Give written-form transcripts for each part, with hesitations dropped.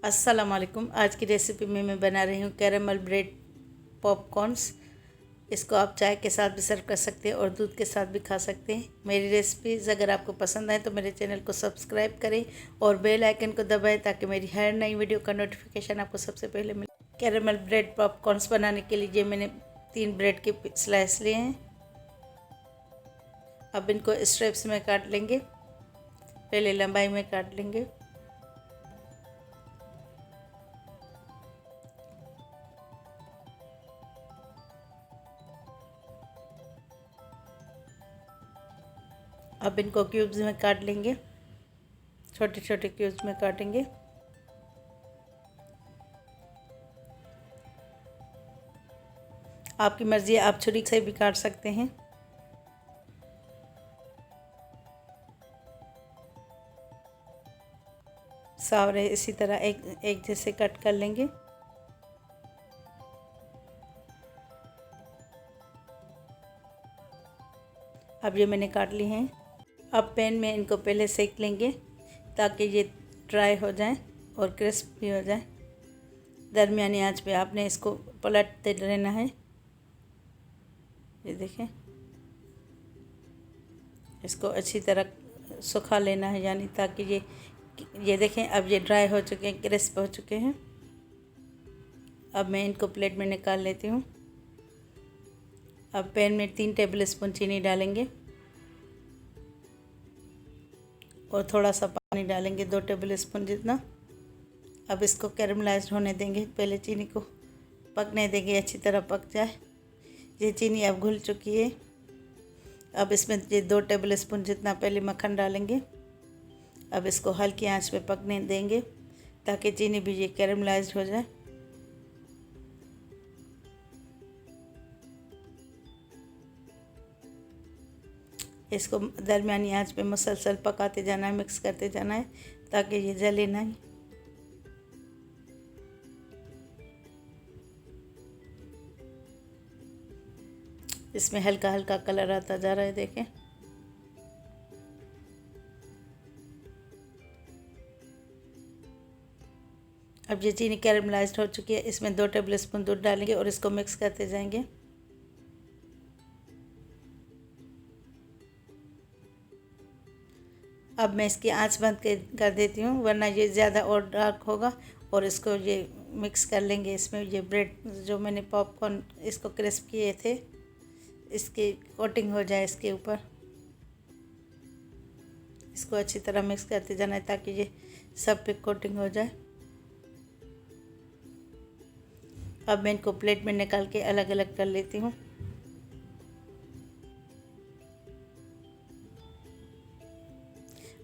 अस्सलाम वालेकुम। आज की रेसिपी में मैं बना रही हूँ कैरेमल ब्रेड पॉपकॉर्न्स। इसको आप चाय के साथ भी सर्व कर सकते हैं और दूध के साथ भी खा सकते हैं। मेरी रेसिपीज़ अगर आपको पसंद आए तो मेरे चैनल को सब्सक्राइब करें और बेल आइकन को दबाएं ताकि मेरी हर नई वीडियो का नोटिफिकेशन आपको सबसे पहले मिले। कैरेमल ब्रेड पॉपकॉर्न्स बनाने के लिए मैंने 3 ब्रेड के स्लाइस लिए हैं। अब इनको स्ट्रिप्स में काट लेंगे। पहले लंबाई में काट लेंगे। अब इनको क्यूब्स में काट लेंगे, छोटे छोटे क्यूब्स में काटेंगे। आपकी मर्ज़ी है, आप छुरी से भी काट सकते हैं। सारे इसी तरह एक जैसे कट कर लेंगे। अब ये मैंने काट ली हैं। अब पैन में इनको पहले सेक लेंगे ताकि ये ड्राई हो जाए और क्रिस्प भी हो जाए। दरमियानी आंच पे आपने इसको पलटते रहना है। ये देखें, इसको अच्छी तरह सुखा लेना है, यानी ताकि ये देखें अब ये ड्राई हो चुके हैं, क्रिस्प हो चुके हैं। अब मैं इनको प्लेट में निकाल लेती हूँ। अब पैन में 3 टेबल स्पून चीनी डालेंगे और थोड़ा सा पानी डालेंगे, 2 टेबल स्पून जितना। अब इसको कैरमलाइज्ड होने देंगे, पहले चीनी को पकने देंगे, अच्छी तरह पक जाए। ये चीनी अब घुल चुकी है। अब इसमें ये 2 टेबल स्पून जितना पहले मक्खन डालेंगे। अब इसको हल्की आंच पे पकने देंगे ताकि चीनी भी ये कैरमलाइज्ड हो जाए। इसको दरमियानी आंच पे मुसलसल पकाते जाना है, मिक्स करते जाना है ताकि ये जले नहीं। इसमें हल्का हल्का कलर आता जा रहा है, देखें। अब ये चीनी कैरमलाइज्ड हो चुकी है। इसमें 2 टेबल स्पून दूध डालेंगे और इसको मिक्स करते जाएंगे। अब मैं इसकी आंच बंद कर देती हूँ, वरना ये ज़्यादा और डार्क होगा। और इसको ये मिक्स कर लेंगे। इसमें ये ब्रेड जो मैंने पॉपकॉर्न इसको क्रिस्प किए थे, इसकी कोटिंग हो जाए इसके ऊपर। इसको अच्छी तरह मिक्स करते जाना है ताकि ये सब पे कोटिंग हो जाए। अब मैं इनको प्लेट में निकाल के अलग अलग कर लेती हूँ।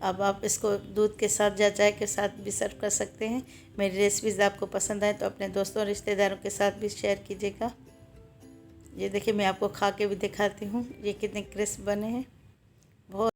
अब आप इसको दूध के साथ या चाय के साथ भी सर्व कर सकते हैं। मेरी रेसिपीज़ आपको पसंद आए तो अपने दोस्तों और रिश्तेदारों के साथ भी शेयर कीजिएगा। ये देखिए, मैं आपको खा के भी दिखाती हूँ ये कितने क्रिस्प बने हैं। बहुत